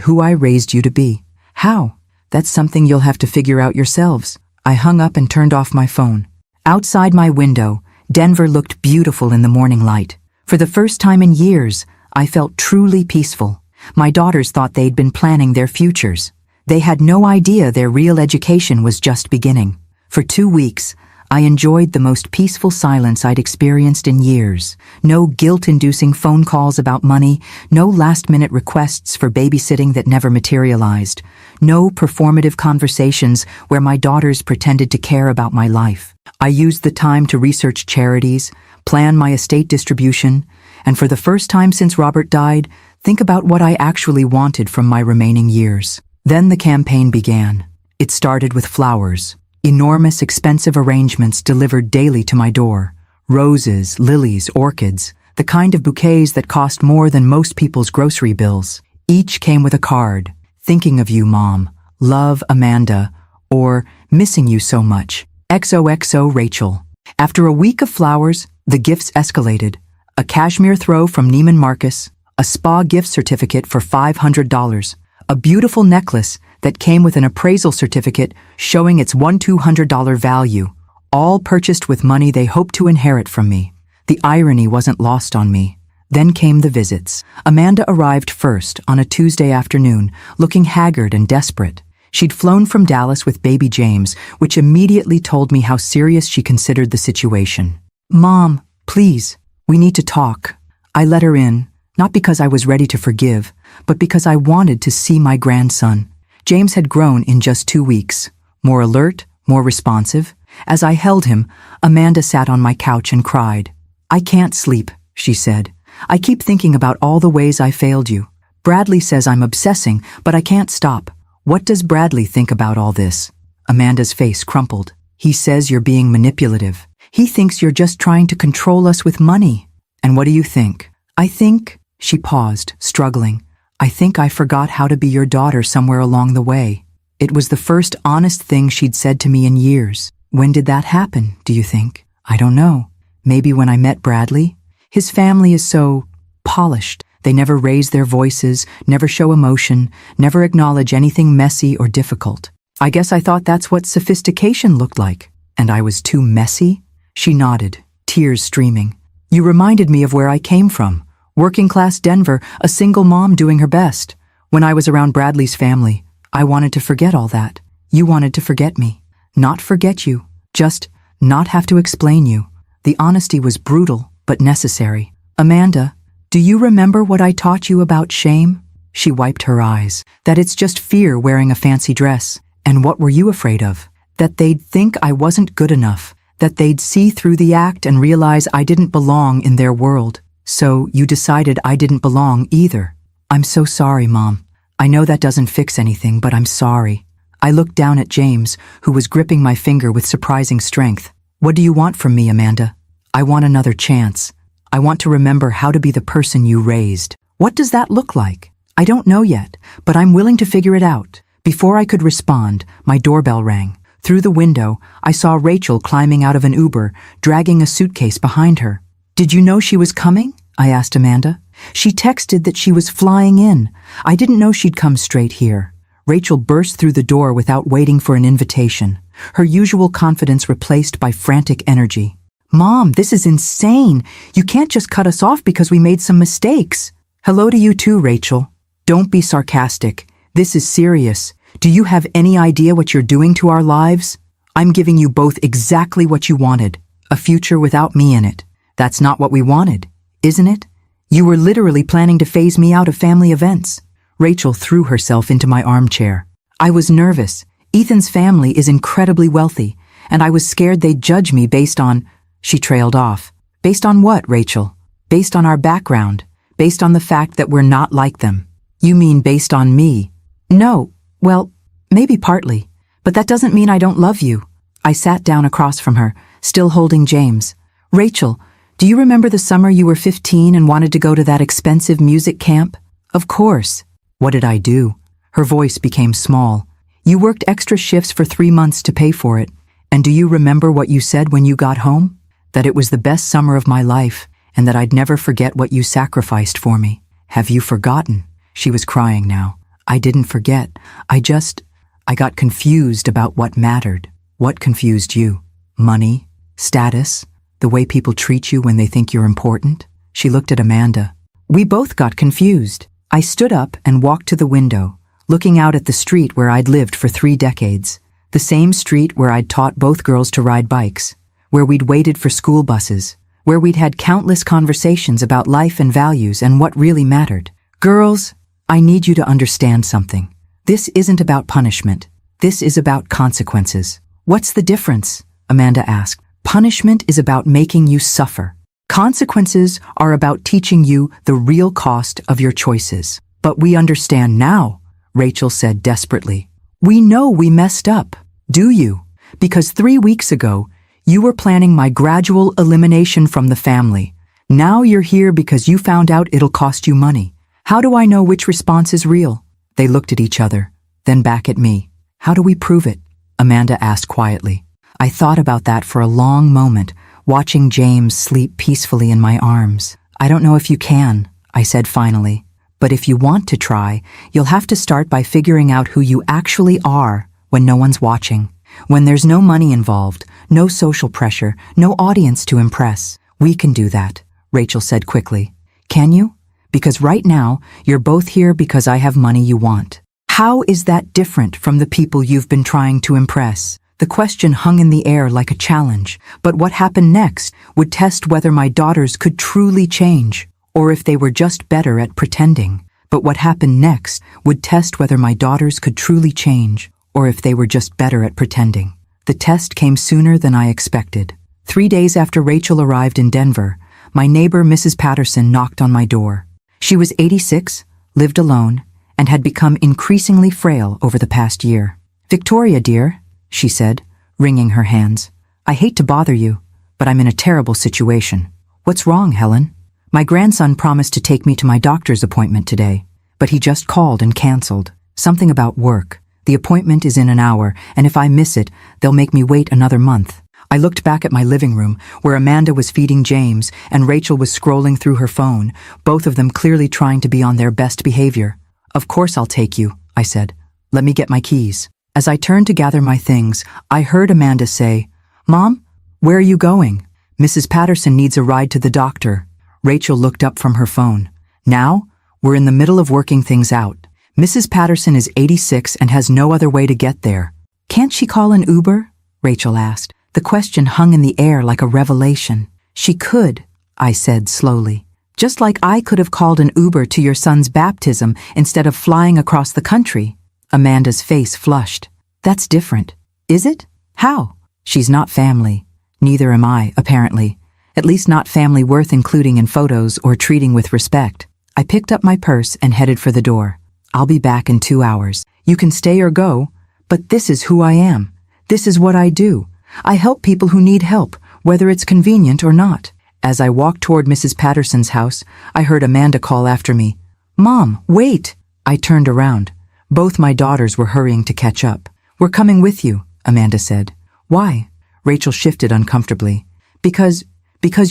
who I raised you to be. How? That's something you'll have to figure out yourselves. I hung up and turned off my phone. Outside my window, Denver looked beautiful in the morning light. For the first time in years, I felt truly peaceful. My daughters thought they'd been planning their futures. They had no idea their real education was just beginning. For 2 weeks, I enjoyed the most peaceful silence I'd experienced in years. No guilt-inducing phone calls about money, no last-minute requests for babysitting that never materialized, no performative conversations where my daughters pretended to care about my life. I used the time to research charities, plan my estate distribution, and for the first time since Robert died, think about what I actually wanted from my remaining years. Then the campaign began. It started with flowers. Enormous, expensive arrangements delivered daily to my door. Roses, lilies, orchids, the kind of bouquets that cost more than most people's grocery bills. Each came with a card. Thinking of you, Mom. Love, Amanda. Or, missing you so much. XOXO, Rachel. After a week of flowers, the gifts escalated. A cashmere throw from Neiman Marcus. A spa gift certificate for $500. A beautiful necklace that came with an appraisal certificate showing its $200 value, all purchased with money they hoped to inherit from me. The irony wasn't lost on me. Then came the visits. Amanda arrived first on a Tuesday afternoon, looking haggard and desperate. She'd flown from Dallas with baby James, which immediately told me how serious she considered the situation. Mom, please, we need to talk. I let her in, not because I was ready to forgive, but because I wanted to see my grandson. James had grown in just 2 weeks, more alert, more responsive. As I held him, Amanda sat on my couch and cried. I can't sleep, she said. I keep thinking about all the ways I failed you. Bradley says I'm obsessing, but I can't stop. What does Bradley think about all this? Amanda's face crumpled. He says you're being manipulative. He thinks you're just trying to control us with money. And what do you think? I think, she paused, struggling. I think I forgot how to be your daughter somewhere along the way. It was the first honest thing she'd said to me in years. When did that happen, do you think? I don't know. Maybe when I met Bradley? His family is so polished. They never raise their voices, never show emotion, never acknowledge anything messy or difficult. I guess I thought that's what sophistication looked like. And I was too messy? She nodded, tears streaming. You reminded me of where I came from. Working-class Denver, a single mom doing her best. When I was around Bradley's family, I wanted to forget all that. You wanted to forget me. Not forget you, just not have to explain you. The honesty was brutal, but necessary. Amanda, do you remember what I taught you about shame? She wiped her eyes. That it's just fear wearing a fancy dress. And what were you afraid of? That they'd think I wasn't good enough. That they'd see through the act and realize I didn't belong in their world. So you decided I didn't belong either. I'm so sorry, Mom. I know that doesn't fix anything, but I'm sorry. I looked down at James, who was gripping my finger with surprising strength. What do you want from me, Amanda? I want another chance. I want to remember how to be the person you raised. What does that look like? I don't know yet, but I'm willing to figure it out. Before I could respond, my doorbell rang. Through the window, I saw Rachel climbing out of an Uber, dragging a suitcase behind her. Did you know she was coming? I asked Amanda. She texted that she was flying in. I didn't know she'd come straight here. Rachel burst through the door without waiting for an invitation, her usual confidence replaced by frantic energy. Mom, this is insane. You can't just cut us off because we made some mistakes. Hello to you too, Rachel. Don't be sarcastic. This is serious. Do you have any idea what you're doing to our lives? I'm giving you both exactly what you wanted, a future without me in it. That's not what we wanted, isn't it? You were literally planning to phase me out of family events. Rachel threw herself into my armchair. I was nervous. Ethan's family is incredibly wealthy, and I was scared they'd judge me based on... She trailed off. Based on what, Rachel? Based on our background. Based on the fact that we're not like them. You mean based on me? No. Well, maybe partly. But that doesn't mean I don't love you. I sat down across from her, still holding James. Rachel, do you remember the summer you were 15 and wanted to go to that expensive music camp? Of course. What did I do? Her voice became small. You worked extra shifts for 3 months to pay for it. And do you remember what you said when you got home? That it was the best summer of my life, and that I'd never forget what you sacrificed for me. Have you forgotten? She was crying now. I didn't forget. I got confused about what mattered. What confused you? Money? Status? The way people treat you when they think you're important? She looked at Amanda. We both got confused. I stood up and walked to the window, looking out at the street where I'd lived for 3 decades. The same street where I'd taught both girls to ride bikes, where we'd waited for school buses, where we'd had countless conversations about life and values and what really mattered. Girls, I need you to understand something. This isn't about punishment. This is about consequences. What's the difference? Amanda asked. Punishment is about making you suffer. Consequences are about teaching you the real cost of your choices. But we understand now, Rachel said desperately. We know we messed up. Do you? Because 3 weeks ago, you were planning my gradual elimination from the family. Now you're here because you found out it'll cost you money. How do I know which response is real? They looked at each other, then back at me. How do we prove it? Amanda asked quietly. I thought about that for a long moment, watching James sleep peacefully in my arms. I don't know if you can, I said finally. But if you want to try, you'll have to start by figuring out who you actually are when no one's watching. When there's no money involved, no social pressure, no audience to impress. We can do that, Rachel said quickly. Can you? Because right now, you're both here because I have money you want. How is that different from the people you've been trying to impress? The question hung in the air like a challenge, but what happened next would test whether my daughters could truly change, or if they were just better at pretending. But what happened next would test whether my daughters could truly change, or if they were just better at pretending. The test came sooner than I expected. 3 days after Rachel arrived in Denver, my neighbor Mrs. Patterson knocked on my door. She was 86, lived alone, and had become increasingly frail over the past year. Victoria, dear, she said, wringing her hands. I hate to bother you, but I'm in a terrible situation. What's wrong, Helen? My grandson promised to take me to my doctor's appointment today, but he just called and canceled. Something about work. The appointment is in an hour, and if I miss it, they'll make me wait another month. I looked back at my living room, where Amanda was feeding James and Rachel was scrolling through her phone, both of them clearly trying to be on their best behavior. Of course I'll take you, I said. Let me get my keys. As I turned to gather my things, I heard Amanda say, Mom, where are you going? Mrs. Patterson needs a ride to the doctor. Rachel looked up from her phone. Now, we're in the middle of working things out. Mrs. Patterson is 86 and has no other way to get there. Can't she call an Uber? Rachel asked. The question hung in the air like a revelation. She could, I said slowly. Just like I could have called an Uber to your son's baptism instead of flying across the country. Amanda's face flushed. That's different. Is it? How? She's not family. Neither am I, apparently. At least not family worth including in photos or treating with respect. I picked up my purse and headed for the door. I'll be back in 2 hours. You can stay or go, but this is who I am. This is what I do. I help people who need help, whether it's convenient or not. As I walked toward Mrs. Patterson's house, I heard Amanda call after me. Mom, wait! I turned around. Both my daughters were hurrying to catch up. We're coming with you, Amanda said. Why? Rachel shifted uncomfortably. Because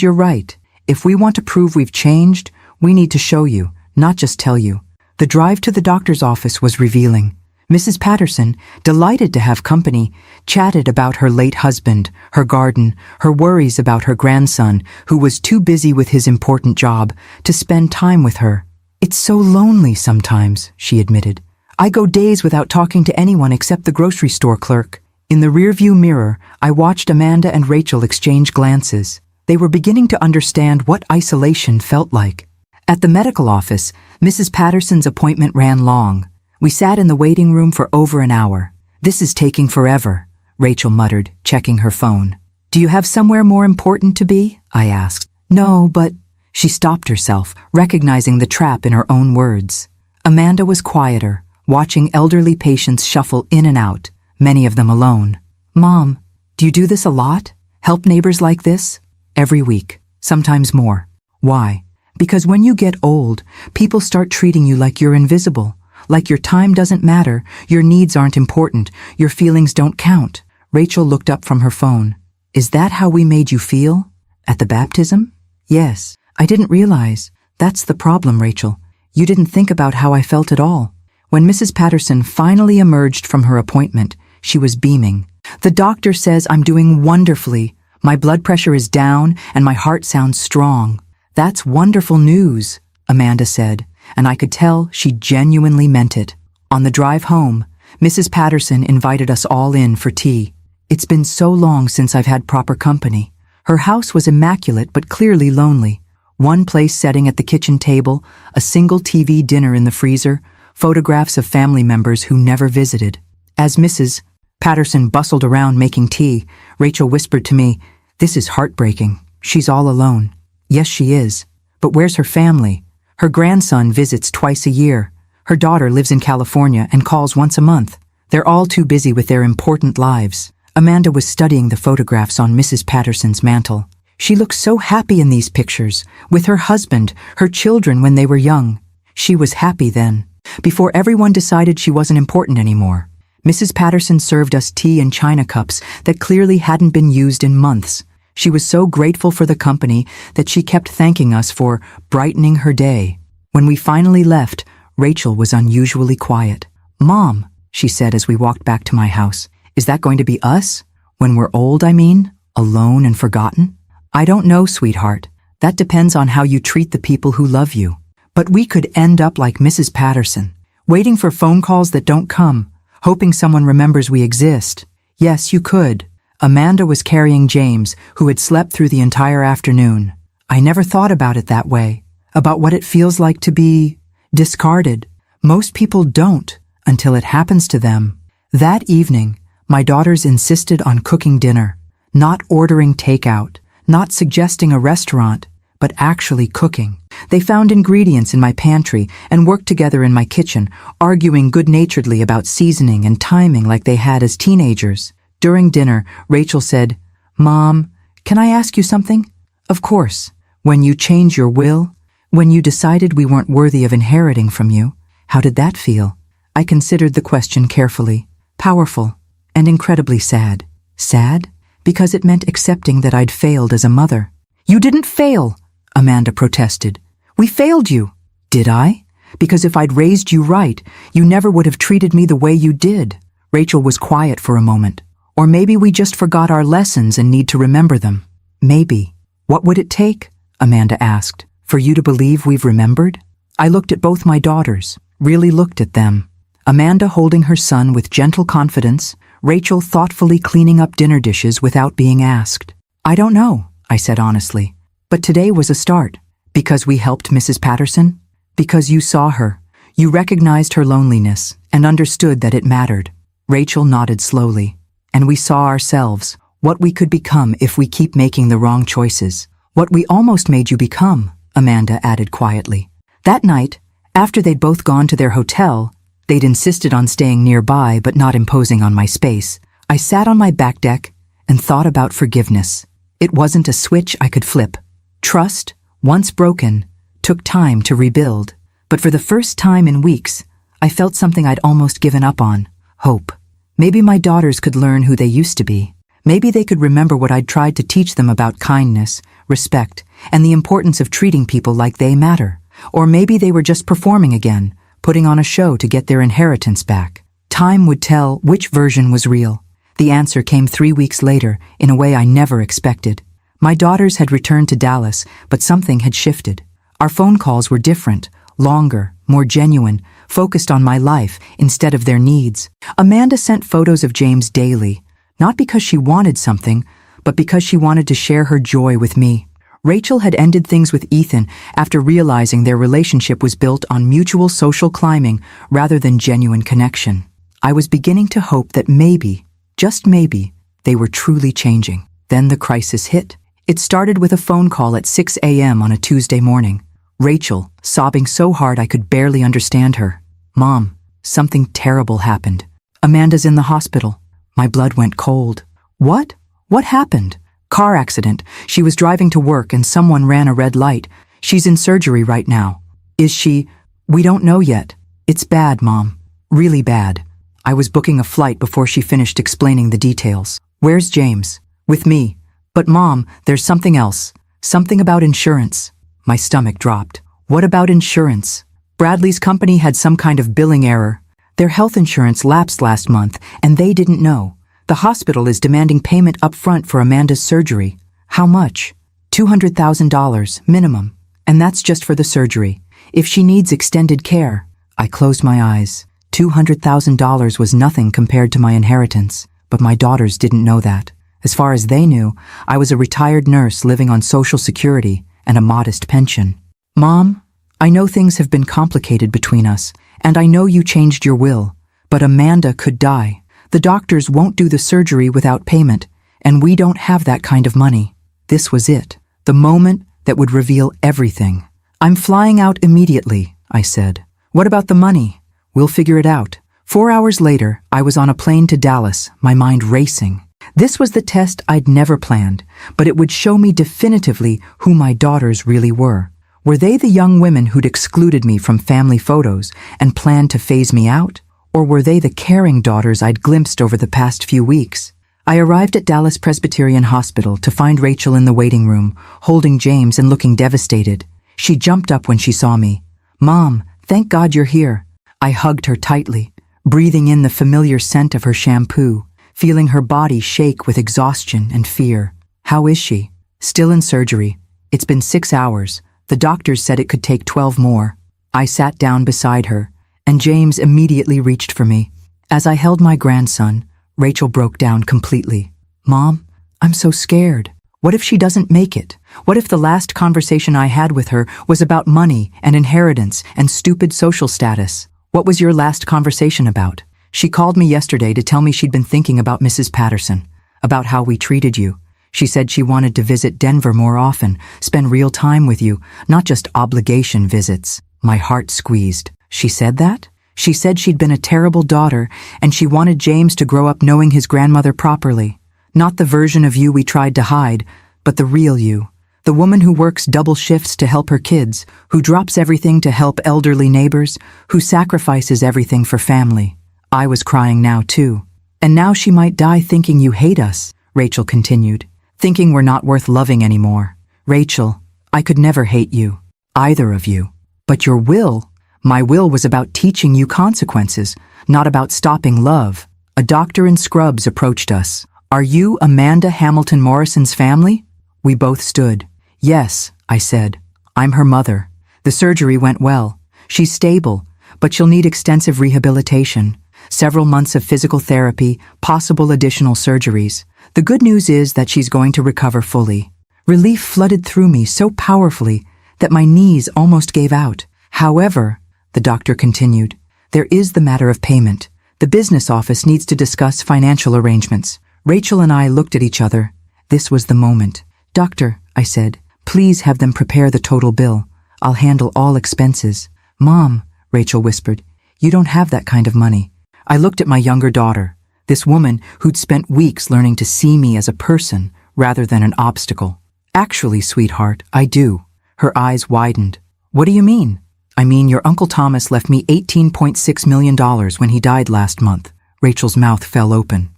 you're right. If we want to prove we've changed, we need to show you, not just tell you. The drive to the doctor's office was revealing. Mrs. Patterson, delighted to have company, chatted about her late husband, her garden, her worries about her grandson, who was too busy with his important job to spend time with her. It's so lonely sometimes, she admitted. I go days without talking to anyone except the grocery store clerk. In the rearview mirror, I watched Amanda and Rachel exchange glances. They were beginning to understand what isolation felt like. At the medical office, Mrs. Patterson's appointment ran long. We sat in the waiting room for over an hour. This is taking forever, Rachel muttered, checking her phone. Do you have somewhere more important to be? I asked. No, but... She stopped herself, recognizing the trap in her own words. Amanda was quieter, watching elderly patients shuffle in and out, many of them alone. Mom, do you do this a lot? Help neighbors like this? Every week, sometimes more. Why? Because when you get old, people start treating you like you're invisible, like your time doesn't matter, your needs aren't important, your feelings don't count. Rachel looked up from her phone. Is that how we made you feel? At the baptism? Yes. I didn't realize. That's the problem, Rachel. You didn't think about how I felt at all. When Mrs. Patterson finally emerged from her appointment, she was beaming. The doctor says I'm doing wonderfully. My blood pressure is down and my heart sounds strong. That's wonderful news, Amanda said, and I could tell she genuinely meant it. On the drive home, Mrs. Patterson invited us all in for tea. It's been so long since I've had proper company. Her house was immaculate but clearly lonely. One place setting at the kitchen table, a single TV dinner in the freezer, photographs of family members who never visited. As Mrs. Patterson bustled around making tea, Rachel whispered to me, "This is heartbreaking. She's all alone." Yes, she is. But where's her family? Her grandson visits twice a year. Her daughter lives in California and calls once a month. They're all too busy with their important lives. Amanda was studying the photographs on Mrs. Patterson's mantel. She looked so happy in these pictures, with her husband, her children when they were young. She was happy then, before everyone decided she wasn't important anymore. Mrs. Patterson served us tea in china cups that clearly hadn't been used in months. She was so grateful for the company that she kept thanking us for brightening her day. When we finally left, Rachel was unusually quiet. "Mom," she said as we walked back to my house, "is that going to be us? When we're old, I mean? Alone and forgotten?" "I don't know, sweetheart. That depends on how you treat the people who love you. But we could end up like Mrs. Patterson, waiting for phone calls that don't come, hoping someone remembers we exist." Yes, you could. Amanda was carrying James, who had slept through the entire afternoon. I never thought about it that way, about what it feels like to be discarded. Most people don't, until it happens to them. That evening, my daughters insisted on cooking dinner, not ordering takeout, not suggesting a restaurant, but actually cooking. They found ingredients in my pantry and worked together in my kitchen, arguing good-naturedly about seasoning and timing like they had as teenagers. During dinner, Rachel said, "Mom, Can I ask you something? Of course. When you changed your will, when you decided we weren't worthy of inheriting from you, how did that feel? I considered the question carefully, powerful, and incredibly sad. Sad? Because it meant accepting that I'd failed as a mother. You didn't fail, Amanda protested. We failed you. Did I? Because if I'd raised you right, you never would have treated me the way you did. Rachel was quiet for a moment. Or maybe we just forgot our lessons and need to remember them. Maybe. What would it take? Amanda asked. For you to believe we've remembered? I looked at both my daughters, really looked at them. Amanda holding her son with gentle confidence, Rachel thoughtfully cleaning up dinner dishes without being asked. I don't know, I said honestly. But today was a start. Because we helped Mrs. Patterson? Because you saw her. You recognized her loneliness and understood that it mattered. Rachel nodded slowly. And we saw ourselves, what we could become if we keep making the wrong choices. What we almost made you become, Amanda added quietly. That night, after they'd both gone to their hotel, they'd insisted on staying nearby but not imposing on my space, I sat on my back deck and thought about forgiveness. It wasn't a switch I could flip. Trust, once broken, took time to rebuild. But for the first time in weeks, I felt something I'd almost given up on. Hope. Maybe my daughters could learn who they used to be. Maybe they could remember what I'd tried to teach them about kindness, respect, and the importance of treating people like they matter. Or maybe they were just performing again, putting on a show to get their inheritance back. Time would tell which version was real. The answer came 3 weeks later, in a way I never expected. My daughters had returned to Dallas, but something had shifted. Our phone calls were different, longer, more genuine, focused on my life instead of their needs. Amanda sent photos of James daily, not because she wanted something, but because she wanted to share her joy with me. Rachel had ended things with Ethan after realizing their relationship was built on mutual social climbing rather than genuine connection. I was beginning to hope that maybe, just maybe, they were truly changing. Then the crisis hit. It started with a phone call at 6 a.m. on a Tuesday morning. Rachel, sobbing so hard I could barely understand her. Mom, something terrible happened. Amanda's in the hospital. My blood went cold. What? What happened? Car accident. She was driving to work and someone ran a red light. She's in surgery right now. Is she? We don't know yet. It's bad, Mom. Really bad. I was booking a flight before she finished explaining the details. Where's James? With me. But Mom, there's something else. Something about insurance. My stomach dropped. What about insurance? Bradley's company had some kind of billing error. Their health insurance lapsed last month, and they didn't know. The hospital is demanding payment up front for Amanda's surgery. How much? $200,000, minimum. And that's just for the surgery. If she needs extended care. I closed my eyes. $200,000 was nothing compared to my inheritance, but my daughters didn't know that. As far as they knew, I was a retired nurse living on Social Security and a modest pension. Mom, I know things have been complicated between us, and I know you changed your will, but Amanda could die. The doctors won't do the surgery without payment, and we don't have that kind of money. This was it, the moment that would reveal everything. I'm flying out immediately, I said. What about the money? We'll figure it out. 4 hours later, I was on a plane to Dallas, my mind racing. This was the test I'd never planned, but it would show me definitively who my daughters really were. Were they the young women who'd excluded me from family photos and planned to phase me out? Or were they the caring daughters I'd glimpsed over the past few weeks? I arrived at Dallas Presbyterian Hospital to find Rachel in the waiting room, holding James and looking devastated. She jumped up when she saw me. Mom, thank God you're here. I hugged her tightly, breathing in the familiar scent of her shampoo, feeling her body shake with exhaustion and fear. How is she? Still in surgery. It's been 6 hours. The doctors said it could take 12 more. I sat down beside her, and James immediately reached for me. As I held my grandson, Rachel broke down completely. Mom, I'm so scared. What if she doesn't make it? What if the last conversation I had with her was about money and inheritance and stupid social status? What was your last conversation about? She called me yesterday to tell me she'd been thinking about Mrs. Patterson, about how we treated you. She said she wanted to visit Denver more often, spend real time with you, not just obligation visits. My heart squeezed. She said that? She said she'd been a terrible daughter, and she wanted James to grow up knowing his grandmother properly. Not the version of you we tried to hide, but the real you. The woman who works double shifts to help her kids, who drops everything to help elderly neighbors, who sacrifices everything for family. I was crying now too. And now she might die thinking you hate us, Rachel continued, thinking we're not worth loving anymore. Rachel, I could never hate you, either of you. But your will, my will was about teaching you consequences, not about stopping love. A doctor in scrubs approached us. Are you Amanda Hamilton Morrison's family? We both stood. Yes, I said. I'm her mother. The surgery went well. She's stable, but she'll need extensive rehabilitation, several months of physical therapy, possible additional surgeries. The good news is that she's going to recover fully. Relief flooded through me so powerfully that my knees almost gave out. However, the doctor continued, there is the matter of payment. The business office needs to discuss financial arrangements. Rachel and I looked at each other. This was the moment. Doctor, I said, please have them prepare the total bill. I'll handle all expenses. Mom, Rachel whispered, you don't have that kind of money. I looked at my younger daughter, this woman who'd spent weeks learning to see me as a person rather than an obstacle. Actually, sweetheart, I do. Her eyes widened. What do you mean? I mean, your Uncle Thomas left me $18.6 million when he died last month. Rachel's mouth fell open.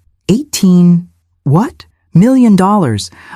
What? $1 million.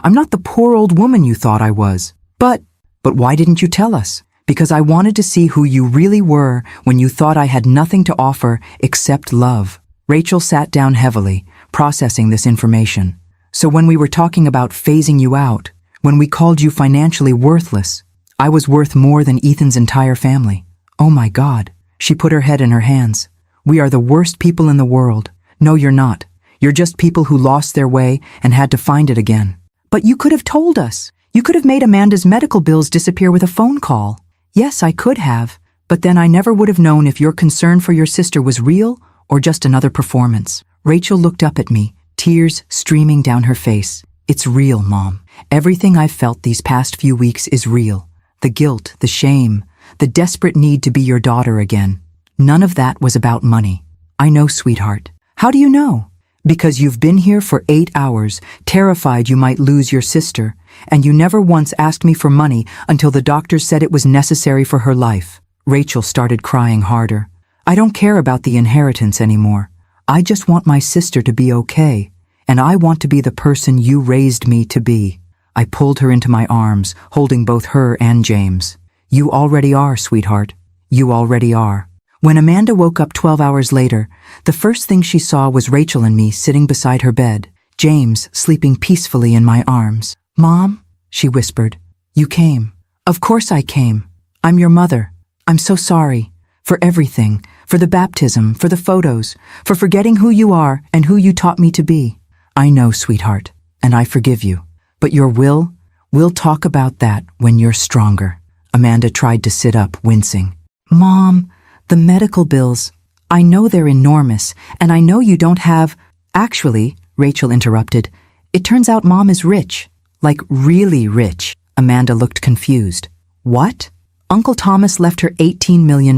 I'm not the poor old woman you thought I was. But why didn't you tell us? Because I wanted to see who you really were when you thought I had nothing to offer except love. Rachel sat down heavily, processing this information. So when we were talking about phasing you out, when we called you financially worthless, I was worth more than Ethan's entire family. Oh my God. She put her head in her hands. We are the worst people in the world. No, you're not. You're just people who lost their way and had to find it again. But you could have told us. You could have made Amanda's medical bills disappear with a phone call. Yes, I could have. But then I never would have known if your concern for your sister was real or just another performance. Rachel looked up at me, tears streaming down her face. It's real, Mom. Everything I've felt these past few weeks is real. The guilt, the shame, the desperate need to be your daughter again. None of that was about money. I know, sweetheart. How do you know? Because you've been here for 8 hours, terrified you might lose your sister, and you never once asked me for money until the doctors said it was necessary for her life. Rachel started crying harder. I don't care about the inheritance anymore. I just want my sister to be okay, and I want to be the person you raised me to be. I pulled her into my arms, holding both her and James. You already are, sweetheart. You already are. When Amanda woke up 12 hours later, the first thing she saw was Rachel and me sitting beside her bed, James sleeping peacefully in my arms. Mom, she whispered, you came. Of course I came. I'm your mother. I'm so sorry. For everything. For the baptism, for the photos, for forgetting who you are and who you taught me to be. I know, sweetheart, and I forgive you. But your will, we'll talk about that when you're stronger. Amanda tried to sit up, wincing. Mom, the medical bills, I know they're enormous, and I know you don't have... Actually, Rachel interrupted, it turns out Mom is rich. Like really rich. Amanda looked confused. What? Uncle Thomas left her $18 million.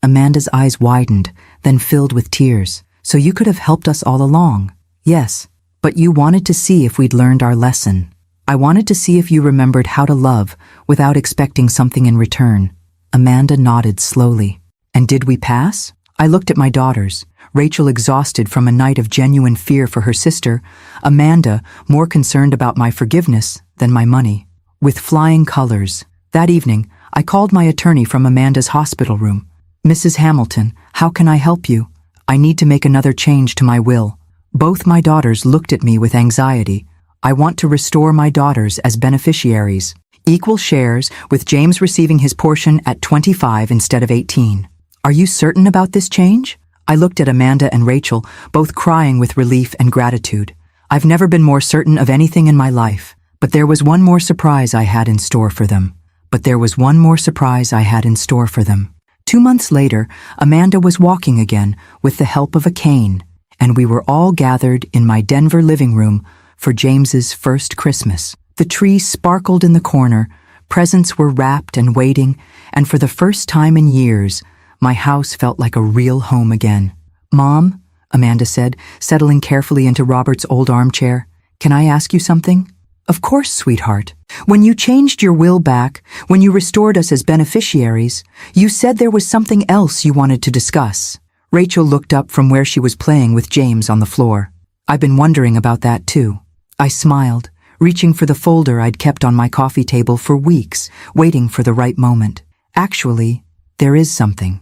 Amanda's eyes widened, then filled with tears. So you could have helped us all along. Yes, but you wanted to see if we'd learned our lesson. I wanted to see if you remembered how to love without expecting something in return. Amanda nodded slowly. And did we pass? I looked at my daughters, Rachel exhausted from a night of genuine fear for her sister, Amanda more concerned about my forgiveness than my money. With flying colors, that evening, I called my attorney from Amanda's hospital room. Mrs. Hamilton, how can I help you? I need to make another change to my will. Both my daughters looked at me with anxiety. I want to restore my daughters as beneficiaries. Equal shares, with James receiving his portion at 25 instead of 18. Are you certain about this change? I looked at Amanda and Rachel, both crying with relief and gratitude. I've never been more certain of anything in my life, but there was one more surprise I had in store for them. 2 months later, Amanda was walking again with the help of a cane, and we were all gathered in my Denver living room for James's first Christmas. The tree sparkled in the corner, presents were wrapped and waiting, and for the first time in years, my house felt like a real home again. Mom, Amanda said, settling carefully into Robert's old armchair, can I ask you something? Of course, sweetheart. When you changed your will back, when you restored us as beneficiaries, you said there was something else you wanted to discuss. Rachel looked up from where she was playing with James on the floor. I've been wondering about that too. I smiled, reaching for the folder I'd kept on my coffee table for weeks, waiting for the right moment. Actually, there is something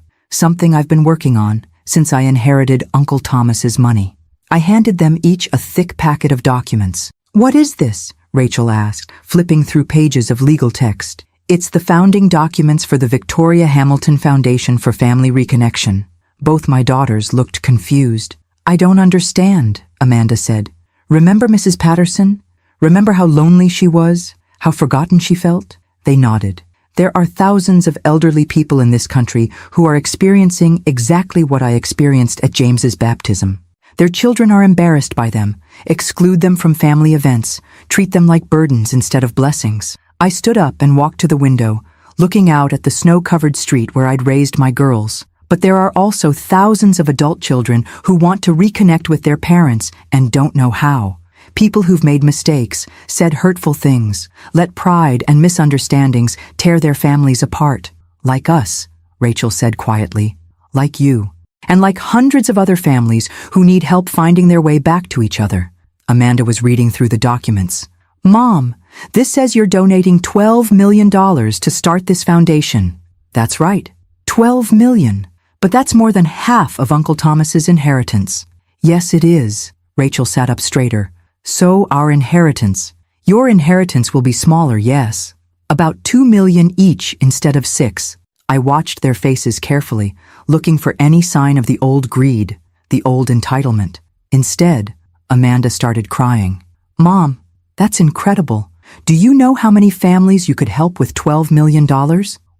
I've been working on since I inherited Uncle Thomas's money. I handed them each a thick packet of documents. What is this? Rachel asked, flipping through pages of legal text. It's the founding documents for the Victoria Hamilton Foundation for Family Reconnection. Both my daughters looked confused. I don't understand, Amanda said. Remember Mrs. Patterson? Remember how lonely she was? How forgotten she felt? They nodded. There are thousands of elderly people in this country who are experiencing exactly what I experienced at James's baptism. Their children are embarrassed by them, exclude them from family events, treat them like burdens instead of blessings. I stood up and walked to the window, looking out at the snow-covered street where I'd raised my girls. But there are also thousands of adult children who want to reconnect with their parents and don't know how. People who've made mistakes, said hurtful things, let pride and misunderstandings tear their families apart. Like us, Rachel said quietly. Like you. And like hundreds of other families who need help finding their way back to each other. Amanda was reading through the documents. Mom, this says you're donating $12 million to start this foundation. That's right, $12 million. But that's more than half of Uncle Thomas's inheritance. Yes, it is. Rachel sat up straighter. So our inheritance. Your inheritance will be smaller, yes. About $2 million each instead of $6. I watched their faces carefully, looking for any sign of the old greed, the old entitlement. Instead, Amanda started crying. Mom, that's incredible. Do you know how many families you could help with $12 million?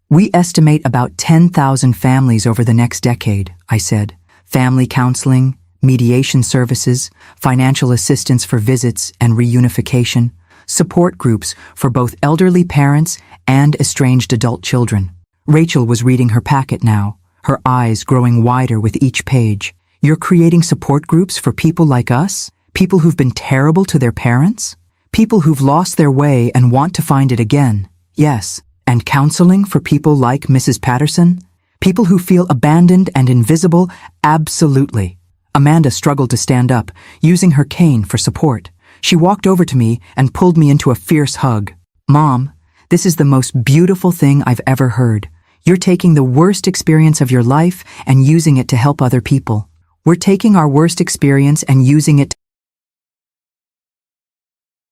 We estimate about 10,000 families over the next decade, I said. Family counseling, mediation services, financial assistance for visits and reunification, support groups for both elderly parents and estranged adult children. Rachel was reading her packet now, her eyes growing wider with each page. You're creating support groups for people like us? People who've been terrible to their parents? People who've lost their way and want to find it again? Yes. And counseling for people like Mrs. Patterson? People who feel abandoned and invisible? Absolutely. Amanda struggled to stand up, using her cane for support. She walked over to me and pulled me into a fierce hug. Mom, this is the most beautiful thing I've ever heard. You're taking the worst experience of your life and using it to help other people. We're taking our worst experience and using it